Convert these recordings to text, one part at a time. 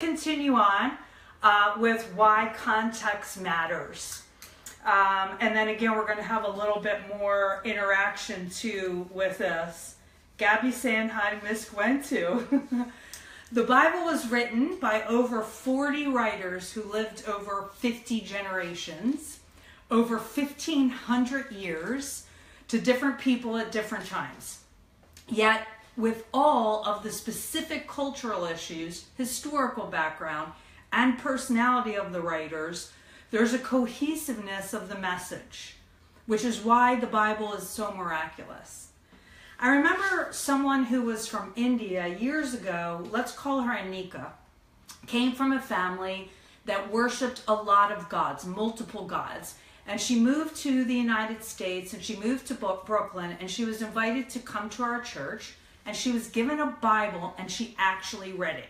Continue on with why context matters. And then again, we're going to have a little bit more interaction too with this. Gabby's saying hi to Miss Gwen too. The Bible was written by over 40 writers who lived over 50 generations, over 1,500 years, to different people at different times. Yet, with all of the specific cultural issues, historical background, and personality of the writers, there's a cohesiveness of the message, which is why the Bible is so miraculous. I remember someone who was from India years ago, let's call her Anika, came from a family that worshipped a lot of gods, multiple gods. And she moved to the United States and she moved to Brooklyn and she was invited to come to our church and she was given a Bible and she actually read it.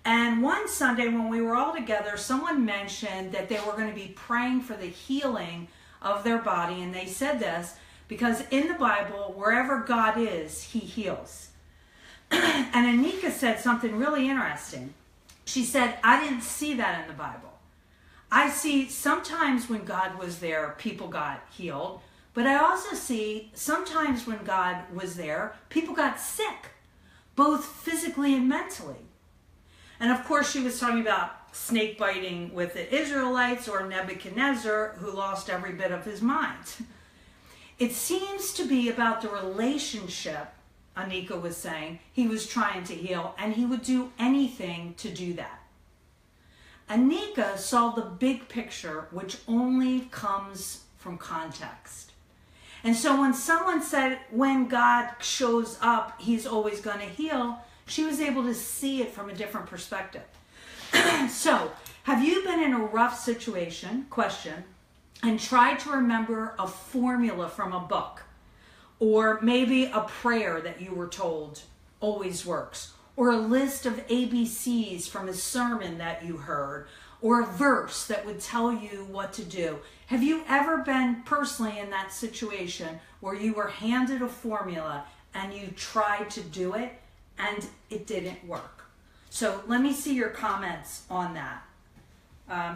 And one Sunday when we were all together, someone mentioned that they were going to be praying for the healing of their body. And they said this because in the Bible, wherever God is, he heals. And Anika said something really interesting. She said, I didn't see that in the Bible. I see sometimes when God was there, people got healed. But I also see sometimes when God was there, people got sick, both physically and mentally. And of course, she was talking about snake biting with the Israelites or Nebuchadnezzar, who lost every bit of his mind. It seems to be about the relationship, Anika was saying, he was trying to heal, and he would do anything to do that. Anika saw the big picture, which only comes from context. And so when someone said, when God shows up, he's always going to heal, she was able to see it from a different perspective. So, have you been in a rough situation, question, and tried to remember a formula from a book? Or maybe a prayer that you were told always works? Or a list of ABCs from a sermon that you heard, or a verse that would tell you what to do. Have you ever been personally in that situation where you were handed a formula and you tried to do it and it didn't work? So let me see your comments on that.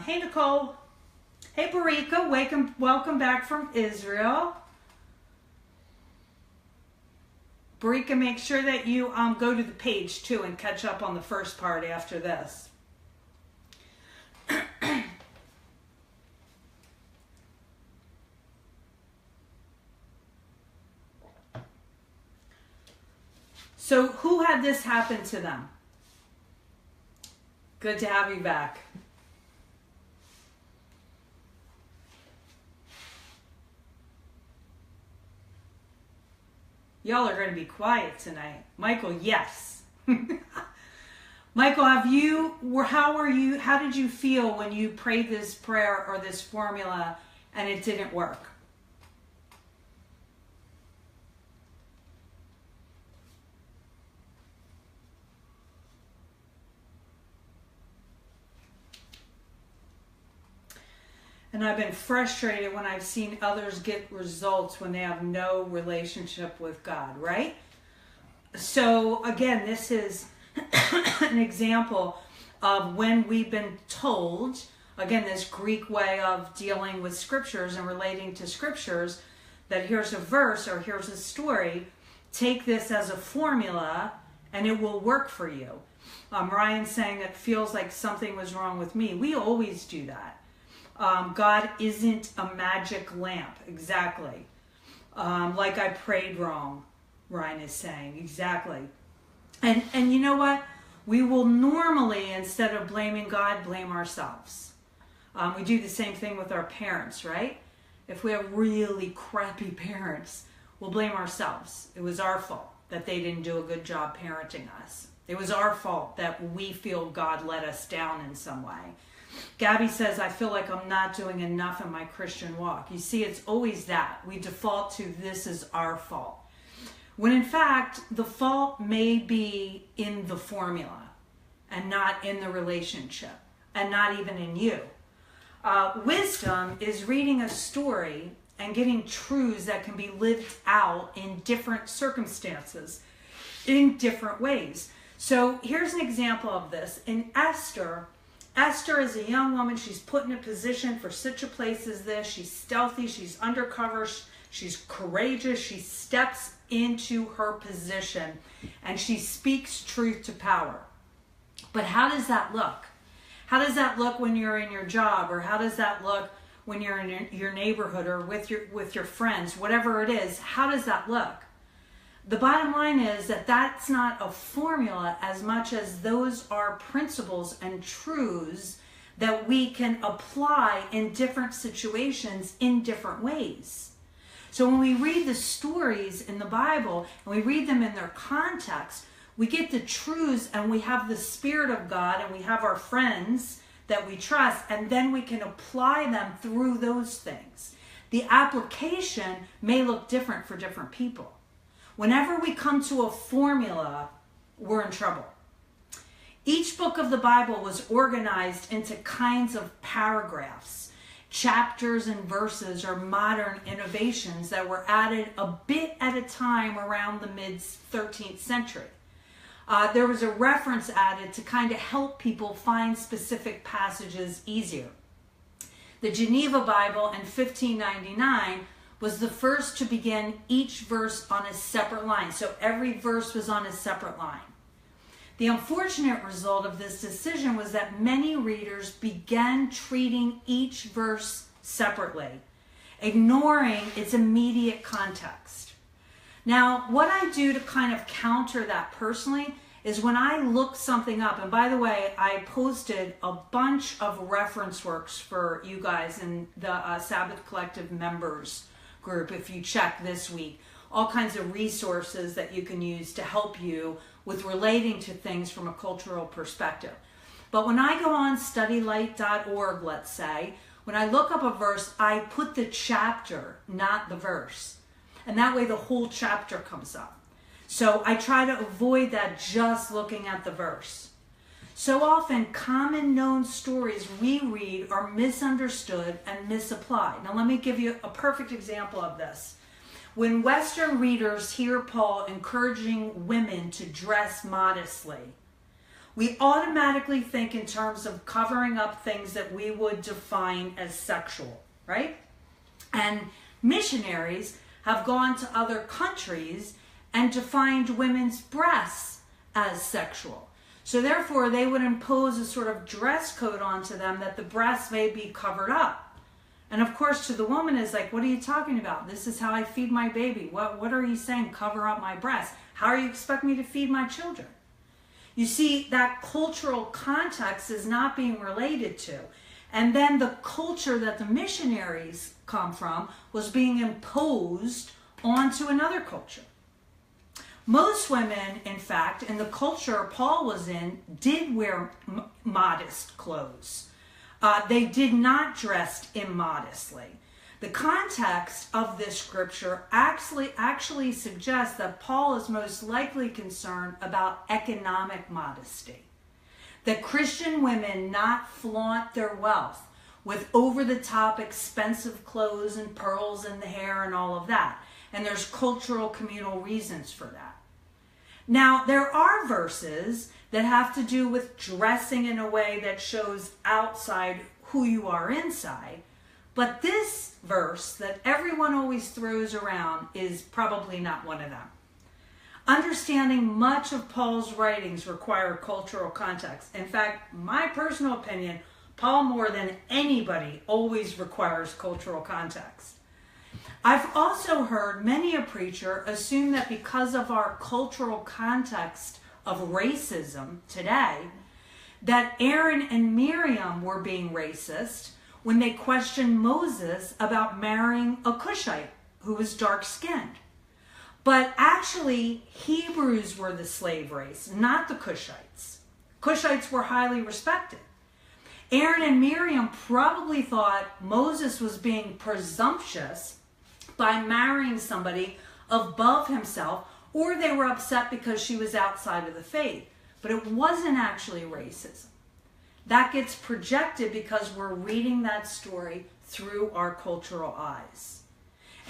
Hey Nicole. Hey Barika, welcome back from Israel. Barika, make sure that you go to the page too and catch up on the first part after this. So who had this happen to them? Good to have you back. Y'all are going to be quiet tonight. Michael, yes. Michael, how did you feel when you prayed this prayer or this formula and it didn't work? And I've been frustrated when I've seen others get results when they have no relationship with God, right? So again, this is an example of when we've been told, again, this Greek way of dealing with scriptures and relating to scriptures, that here's a verse or here's a story, take this as a formula and it will work for you. Ryan's saying it feels like something was wrong with me. We always do that. God isn't a magic lamp, exactly. Like I prayed wrong, Ryan is saying, exactly. And you know what? We will normally, instead of blaming God, blame ourselves. We do the same thing with our parents, right? If we have really crappy parents, we'll blame ourselves. It was our fault that they didn't do a good job parenting us. It was our fault that we feel God let us down in some way. Gabby says, I feel like I'm not doing enough in my Christian walk. You see, it's always that. We default to this is our fault. When in fact, the fault may be in the formula and not in the relationship and not even in you. Wisdom is reading a story and getting truths that can be lived out in different circumstances, in different ways. So here's an example of this. In Esther, Esther is a young woman. She's put in a position for such a place as this. She's stealthy. She's undercover. She's courageous. She steps into her position and she speaks truth to power. But how does that look? How does that look when you're in your job? Or how does that look when you're in your neighborhood or with your friends? Whatever it is, how does that look? The bottom line is that that's not a formula as much as those are principles and truths that we can apply in different situations in different ways. So when we read the stories in the Bible and we read them in their context, we get the truths and we have the Spirit of God and we have our friends that we trust, and then we can apply them through those things. The application may look different for different people. Whenever we come to a formula, we're in trouble. Each book of the Bible was organized into kinds of paragraphs. Chapters and verses are modern innovations that were added a bit at a time around the mid-13th century. There was a reference added to kind of help people find specific passages easier. The Geneva Bible in 1599 was the first to begin each verse on a separate line. So every verse was on a separate line. The unfortunate result of this decision was that many readers began treating each verse separately, ignoring its immediate context. Now, what I do to kind of counter that personally is when I look something up, and by the way, I posted a bunch of reference works for you guys in the Sabbath Collective members group. If you check this week, all kinds of resources that you can use to help you with relating to things from a cultural perspective. But when I go on studylight.org, let's say, when I look up a verse, I put the chapter, not the verse. And that way the whole chapter comes up. So I try to avoid that just looking at the verse. So often, common known stories we read are misunderstood and misapplied. Now, let me give you a perfect example of this. When Western readers hear Paul encouraging women to dress modestly, we automatically think in terms of covering up things that we would define as sexual, right? And missionaries have gone to other countries and defined women's breasts as sexual. So therefore, they would impose a sort of dress code onto them that the breasts may be covered up. And of course, to the woman is like, what are you talking about? This is how I feed my baby. What are you saying? Cover up my breasts. How are you expect me to feed my children? You see, that cultural context is not being related to. And then the culture that the missionaries come from was being imposed onto another culture. Most women, in fact, in the culture Paul was in, did wear modest clothes. They did not dress immodestly. The context of this scripture actually suggests that Paul is most likely concerned about economic modesty. That Christian women not flaunt their wealth with over-the-top expensive clothes and pearls in the hair and all of that. And there's cultural communal reasons for that. Now, there are verses that have to do with dressing in a way that shows outside who you are inside. But this verse that everyone always throws around is probably not one of them. Understanding much of Paul's writings require cultural context. In fact, my personal opinion, Paul more than anybody always requires cultural context. I've also heard many a preacher assume that because of our cultural context of racism today, that Aaron and Miriam were being racist when they questioned Moses about marrying a Cushite who was dark-skinned. But actually, Hebrews were the slave race, not the Cushites. Cushites were highly respected. Aaron and Miriam probably thought Moses was being presumptuous by marrying somebody above himself, or they were upset because she was outside of the faith. But it wasn't actually racism. That gets projected because we're reading that story through our cultural eyes.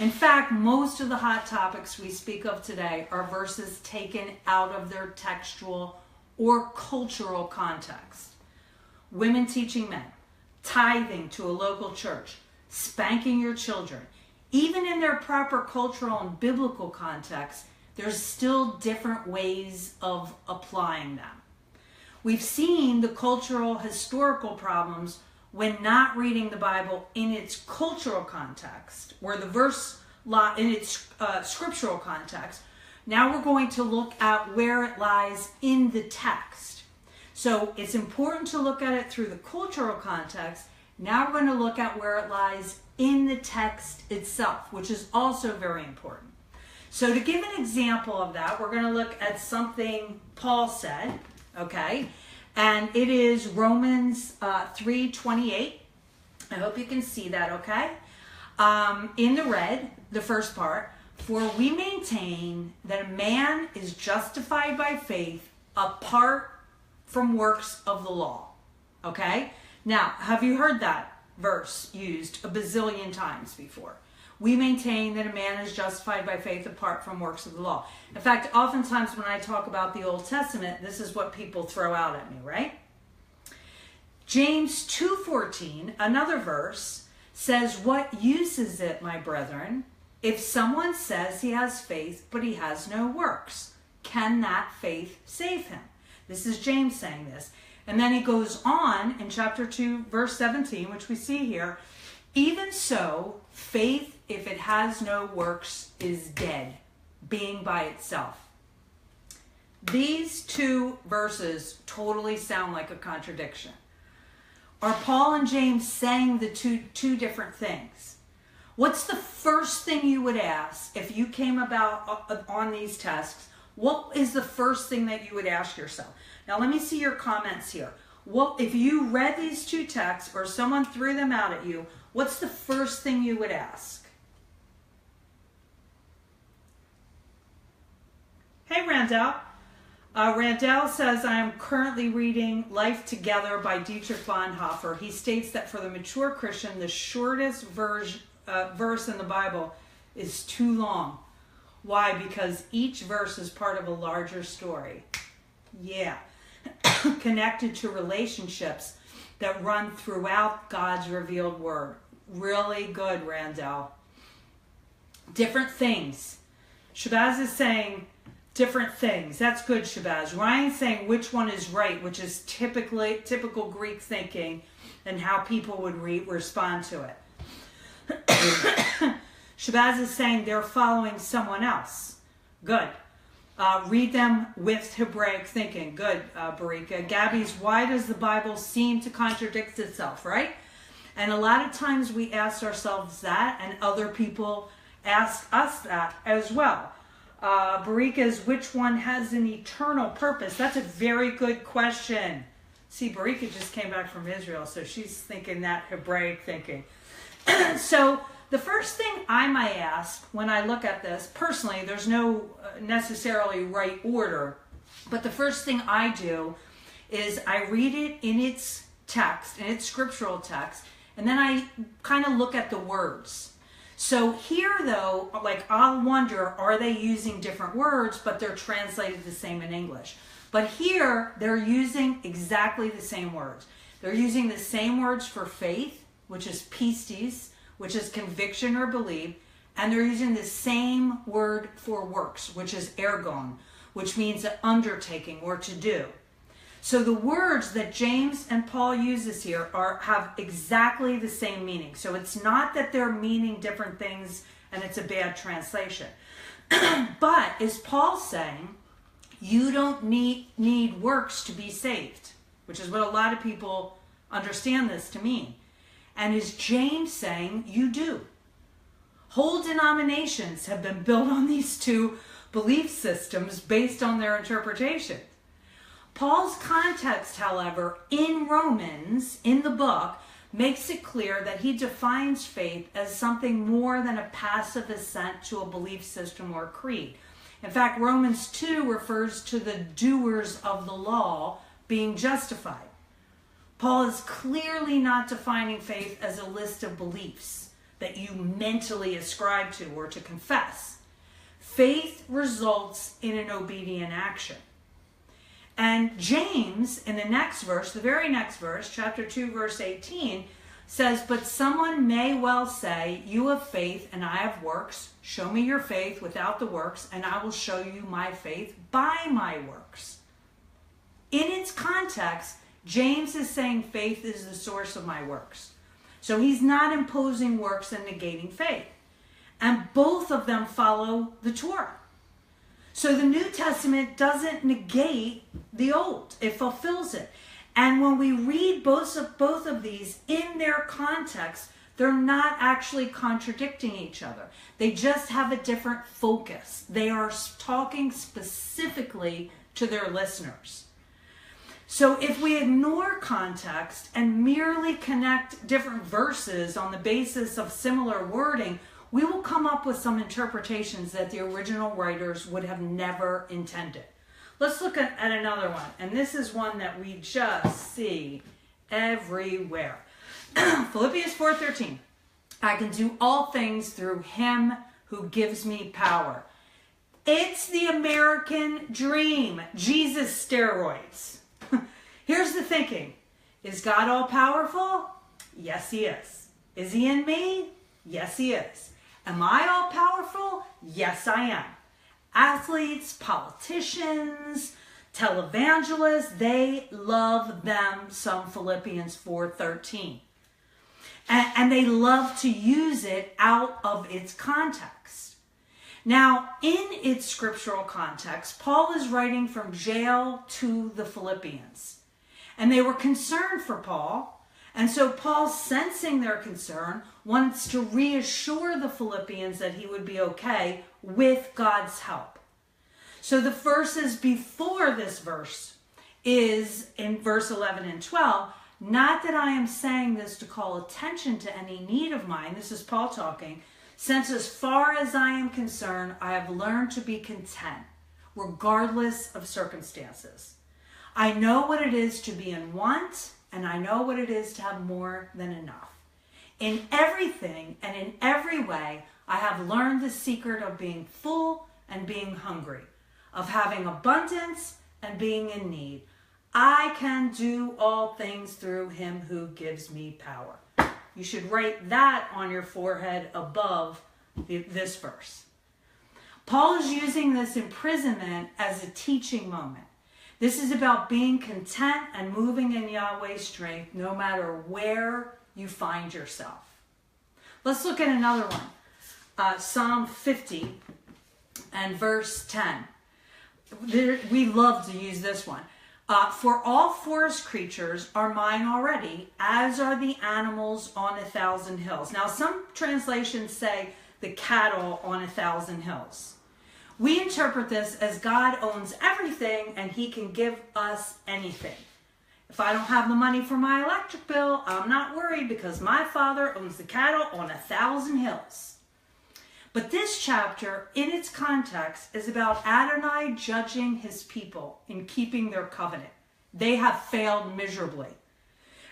In fact, most of the hot topics we speak of today are verses taken out of their textual or cultural context. Women teaching men, tithing to a local church, spanking your children. Even in their proper cultural and biblical context, there's still different ways of applying them. We've seen the cultural, historical problems when not reading the Bible in its cultural context, or the verse in its scriptural context. Now we're going to look at where it lies in the text. So it's important to look at it through the cultural context. Now we're going to look at where it lies in the text itself, which is also very important. So to give an example of that, we're going to look at something Paul said, okay? And it is Romans 3:28. I hope you can see that, okay? In the red, the first part, for we maintain that a man is justified by faith apart from works of the law, okay? Now, have you heard that verse used a bazillion times before? We maintain that a man is justified by faith apart from works of the law. In fact, oftentimes when I talk about the Old Testament, this is what people throw out at me, right? James 2:14, another verse, says, what use is it, my brethren, if someone says he has faith, but he has no works? Can that faith save him? This is James saying this. And then he goes on in chapter 2, verse 17, which we see here. Even so, faith, if it has no works, is dead, being by itself. These two verses totally sound like a contradiction. Are Paul and James saying the two different things? What's the first thing you would ask if you came about on these texts? What is the first thing that you would ask yourself? Now let me see your comments here. What if you read these two texts or someone threw them out at you, what's the first thing you would ask? Hey, Randall. Randall says, I am currently reading Life Together by Dietrich Bonhoeffer. He states that for the mature Christian, the shortest verse in the Bible is too long. Why? Because each verse is part of a larger story. Yeah. Connected to relationships that run throughout God's revealed word. Really good, Randall. Different things. Shabazz is saying different things. That's good, Shabazz. Ryan's saying which one is right, which is typical Greek thinking and how people would respond to it. Shabazz is saying they're following someone else. Good. Read them with Hebraic thinking. Good, Barika. Gabby's, why does the Bible seem to contradict itself, right? And a lot of times we ask ourselves that, and other people ask us that as well. Barika's, which one has an eternal purpose? That's a very good question. See, Barika just came back from Israel, so she's thinking that Hebraic thinking. So the first thing I might ask when I look at this, personally, there's no necessarily right order, but the first thing I do is I read it in its text, in its scriptural text, and then I kind of look at the words. So here, though, like I'll wonder, are they using different words, but they're translated the same in English? But here, they're using exactly the same words. They're using the same words for faith, which is pistis, which is conviction or belief, and they're using the same word for works, which is ergon, which means an undertaking or to do. So the words that James and Paul uses here have exactly the same meaning. So it's not that they're meaning different things and it's a bad translation. But is Paul saying you don't need works to be saved, which is what a lot of people understand this to mean. And is James saying you do? Whole denominations have been built on these two belief systems based on their interpretation. Paul's context, however, in Romans, in the book, makes it clear that he defines faith as something more than a passive assent to a belief system or creed. In fact, Romans 2 refers to the doers of the law being justified. Paul is clearly not defining faith as a list of beliefs that you mentally ascribe to or to confess. Faith results in an obedient action. And James, in the next verse, the very next verse, chapter 2, verse 18, says, but someone may well say, you have faith and I have works. Show me your faith without the works, and I will show you my faith by my works. In its context, James is saying faith is the source of my works. So he's not imposing works and negating faith. And both of them follow the Torah. So the New Testament doesn't negate the Old. It fulfills it. And when we read both of these in their context, they're not actually contradicting each other. They just have a different focus. They are talking specifically to their listeners. So if we ignore context and merely connect different verses on the basis of similar wording, we will come up with some interpretations that the original writers would have never intended. Let's look at another one. And this is one that we just see everywhere. Philippians 4:13. I can do all things through him who gives me power. It's the American dream. Jesus steroids. Here's the thinking. Is God all powerful? Yes, he is. Is he in me? Yes, he is. Am I all powerful? Yes, I am. Athletes, politicians, televangelists, they love them some Philippians 4:13. And they love to use it out of its context. Now, in its scriptural context, Paul is writing from jail to the Philippians. And they were concerned for Paul. And so Paul, sensing their concern, wants to reassure the Philippians that he would be okay with God's help. So the verses before this verse is in verse 11 and 12. Not that I am saying this to call attention to any need of mine. This is Paul talking. Since as far as I am concerned, I have learned to be content, regardless of circumstances. I know what it is to be in want, and I know what it is to have more than enough. In everything and in every way, I have learned the secret of being full and being hungry, of having abundance and being in need. I can do all things through him who gives me power. You should write that on your forehead above this verse. Paul is using this imprisonment as a teaching moment. This is about being content and moving in Yahweh's strength no matter where you find yourself. Let's look at another one. Psalm 50 and verse 10. We love to use this one. For all forest creatures are mine already, as are the animals on 1,000 hills. Now, some translations say the cattle on 1,000 hills. We interpret this as God owns everything and he can give us anything. If I don't have the money for my electric bill, I'm not worried because my Father owns the cattle on 1,000 hills. But this chapter, in its context, is about Adonai judging his people in keeping their covenant. They have failed miserably.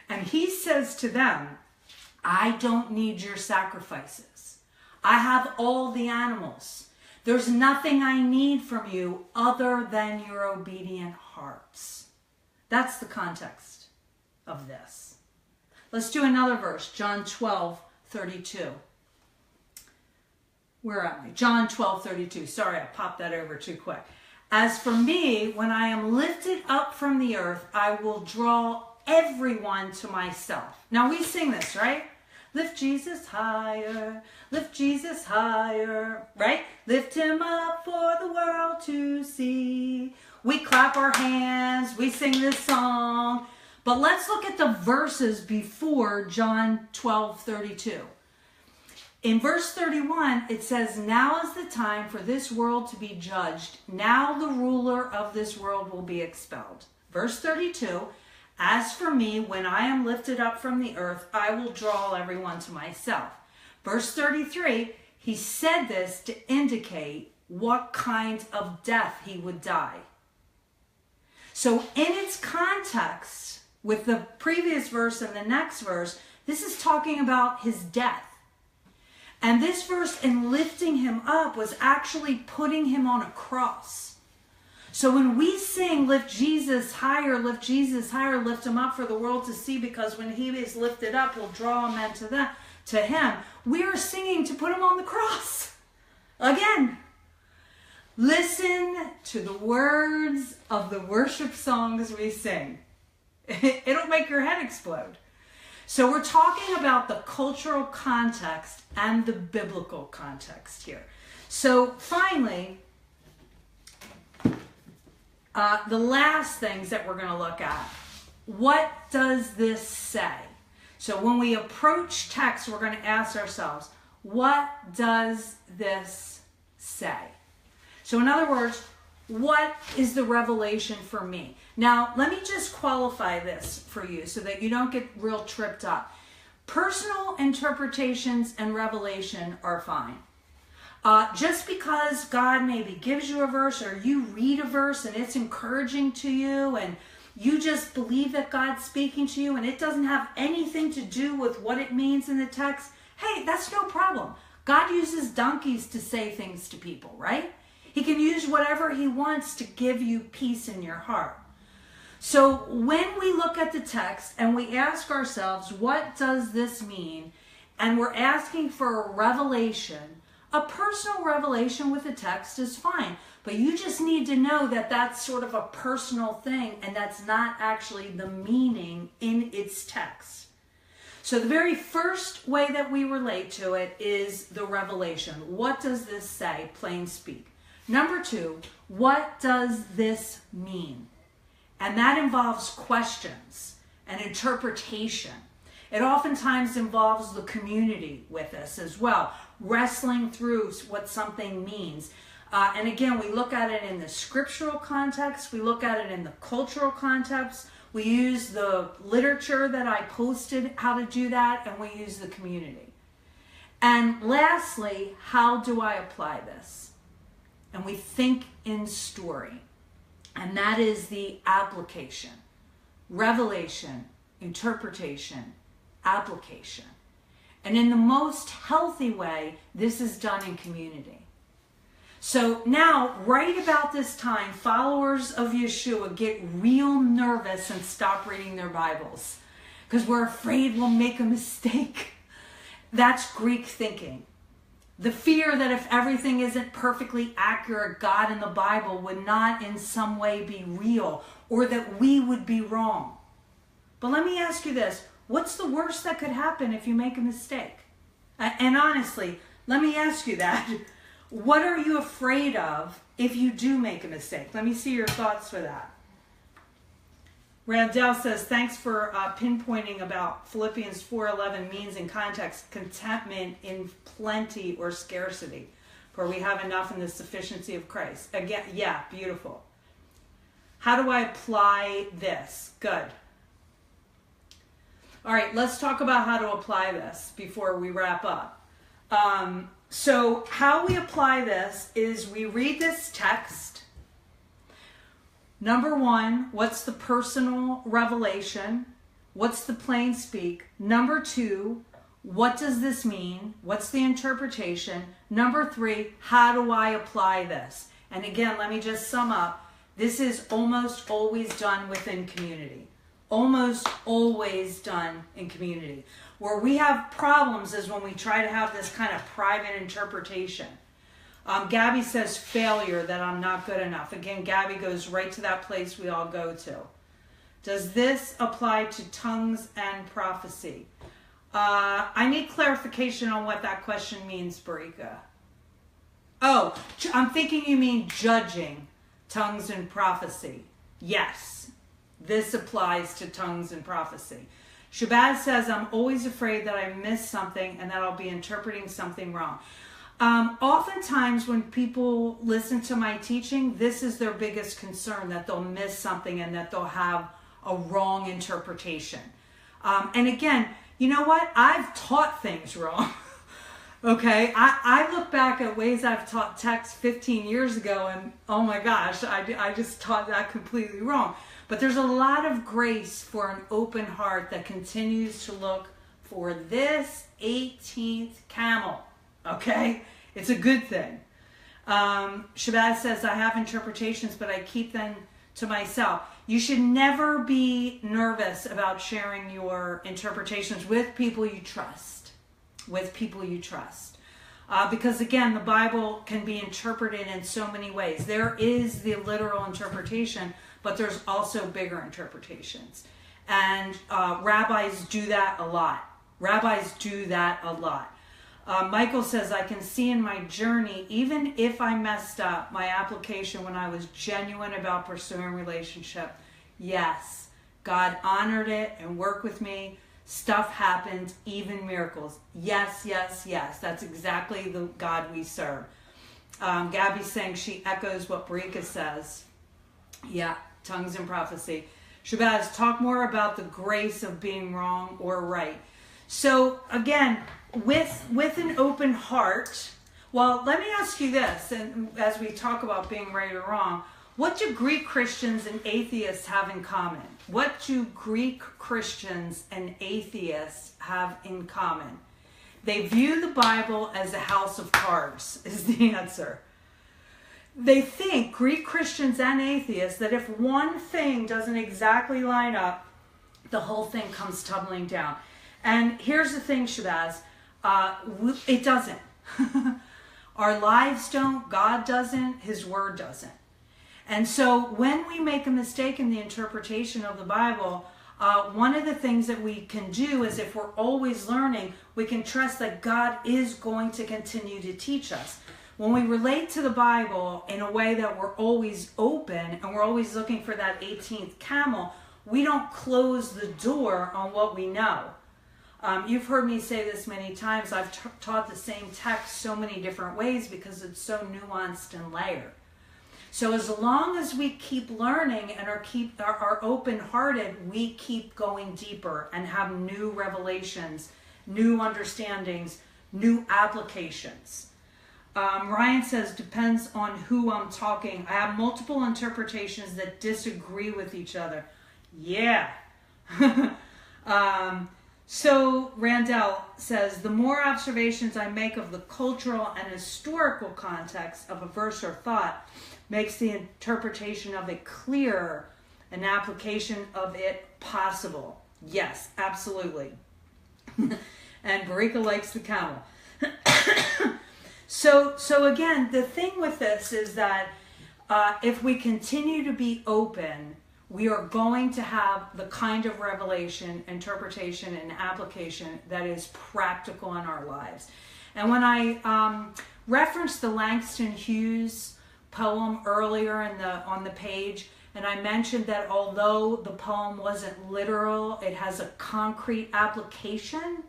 And he says to them, I don't need your sacrifices. I have all the animals. There's nothing I need from you other than your obedient hearts. That's the context of this. Let's do another verse, John 12:32. Where am I? John 12:32. Sorry, I popped that over too quick. As for me, when I am lifted up from the earth, I will draw everyone to myself. Now we sing this, right? Lift Jesus higher, lift Jesus higher, right? Lift him up for the world to see. We clap our hands, we sing this song. But let's look at the verses before John 12:32. In verse 31, it says, now is the time for this world to be judged. Now the ruler of this world will be expelled. Verse 32, as for me, when I am lifted up from the earth, I will draw everyone to myself. Verse 33, he said this to indicate what kind of death he would die. So in its context, with the previous verse and the next verse, this is talking about his death. And this verse, in lifting him up, was actually putting him on a cross. So when we sing, lift Jesus higher, lift Jesus higher, lift him up for the world to see, because when he is lifted up, he'll draw men to him. We are singing to put him on the cross. Again, listen to the words of the worship songs we sing. It'll make your head explode. So we're talking about the cultural context and the biblical context here. So finally, the last things that we're going to look at. What does this say? So when we approach text, we're going to ask ourselves, what does this say? So in other words, what is the revelation for me? Now, let me just qualify this for you so that you don't get real tripped up. Personal interpretations and revelation are fine. Just because God maybe gives you a verse, or you read a verse and it's encouraging to you and you just believe that God's speaking to you and it doesn't have anything to do with what it means in the text, hey, that's no problem. God uses donkeys to say things to people, right? He can use whatever he wants to give you peace in your heart. So when we look at the text and we ask ourselves, what does this mean? And we're asking for a revelation. A personal revelation with the text is fine, but you just need to know that that's sort of a personal thing and that's not actually the meaning in its text. So the very first way that we relate to it is the revelation. What does this say? Plain speak. Number two, what does this mean? And that involves questions and interpretation. It oftentimes involves the community with us as well, wrestling through what something means. And again, we look at it in the scriptural context, we look at it in the cultural context, we use the literature that I posted how to do that, and we use the community. And lastly, how do I apply this? And we think in story. And that is the application. Revelation, interpretation, application. And in the most healthy way, this is done in community. So now, right about this time, followers of Yeshua get real nervous and stop reading their Bibles because we're afraid we'll make a mistake. That's Greek thinking. The fear that if everything isn't perfectly accurate, God in the Bible would not in some way be real, or that we would be wrong. But let me ask you this. What's the worst that could happen if you make a mistake? And honestly, let me ask you that. What are you afraid of if you do make a mistake? Let me see your thoughts for that. Randall says, thanks for pinpointing about Philippians 4:11 means in context, contentment in plenty or scarcity, for we have enough in the sufficiency of Christ. Again, yeah, beautiful. How do I apply this? Good. All right, let's talk about how to apply this before we wrap up. So how we apply this is we read this text. Number one, what's the personal revelation? What's the plain speak? Number two, what does this mean? What's the interpretation? Number three, how do I apply this? And again, let me just sum up. This is almost always done within community. Almost always done in community. Where we have problems is when we try to have this kind of private interpretation. Gabby says failure, that I'm not good enough. Again, Gabby goes right to that place we all go to. Does this apply to tongues and prophecy? I need clarification on what that question means, Barika. Oh, I'm thinking you mean judging tongues and prophecy. Yes, this applies to tongues and prophecy. Shabazz says, I'm always afraid that I miss something and that I'll be interpreting something wrong. Oftentimes when people listen to my teaching, this is their biggest concern, that they'll miss something and that they'll have a wrong interpretation. And again, you know what? I've taught things wrong. Okay, I look back at ways I've taught text 15 years ago and oh my gosh, I just taught that completely wrong. But there's a lot of grace for an open heart that continues to look for this 18th camel. Okay, it's a good thing. Shabazz says, I have interpretations, but I keep them to myself. You should never be nervous about sharing your interpretations with people you trust. With people you trust. Because again, the Bible can be interpreted in so many ways. There is the literal interpretation, but there's also bigger interpretations. And rabbis do that a lot. Rabbis do that a lot. Michael says, I can see in my journey, even if I messed up my application when I was genuine about pursuing a relationship, yes, God honored it and worked with me. Stuff happened, even miracles. Yes, yes, yes. That's exactly the God we serve. Gabby's saying she echoes what Barika says. Yeah, tongues and prophecy. Shabazz, talk more about the grace of being wrong or right. So again, with an open heart, well, let me ask you this, and as we talk about being right or wrong, what do Greek Christians and atheists have in common? What do Greek Christians and atheists have in common? They view the Bible as a house of cards, is the answer. They think, Greek Christians and atheists, that if one thing doesn't exactly line up, the whole thing comes tumbling down. And here's the thing, Shabazz, it doesn't. Our lives don't, God doesn't, His Word doesn't. And so when we make a mistake in the interpretation of the Bible, one of the things that we can do is, if we're always learning, we can trust that God is going to continue to teach us. When we relate to the Bible in a way that we're always open and we're always looking for that 18th camel, we don't close the door on what we know. You've heard me say this many times. I've taught the same text so many different ways because it's so nuanced and layered. So as long as we keep learning and are open-hearted, we keep going deeper and have new revelations, new understandings, new applications. Ryan says, depends on who I'm talking. I have multiple interpretations that disagree with each other. Yeah. So Randall says, the more observations I make of the cultural and historical context of a verse or thought makes the interpretation of it clearer, an application of it possible. Yes, absolutely. And Barika likes the camel. So again, the thing with this is that if we continue to be open, we are going to have the kind of revelation, interpretation, and application that is practical in our lives. And when I referenced the Langston Hughes poem earlier on the page, and I mentioned that although the poem wasn't literal, it has a concrete application,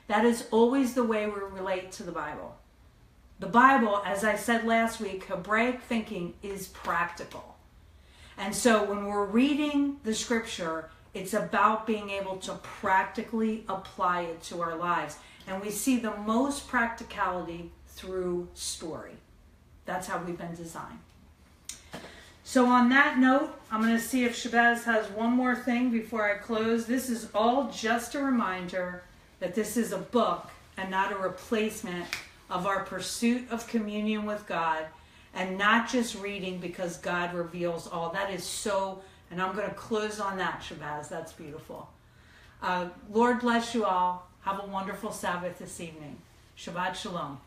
that is always the way we relate to the Bible. The Bible, as I said last week, Hebraic thinking is practical. And so when we're reading the scripture, it's about being able to practically apply it to our lives. And we see the most practicality through story. That's how we've been designed. So on that note, I'm going to see if Shabazz has one more thing before I close. This is all just a reminder that this is a book and not a replacement of our pursuit of communion with God, and not just reading because God reveals all. That is so, and I'm going to close on that, Shabazz. That's beautiful. Lord bless you all. Have a wonderful Sabbath this evening. Shabbat Shalom.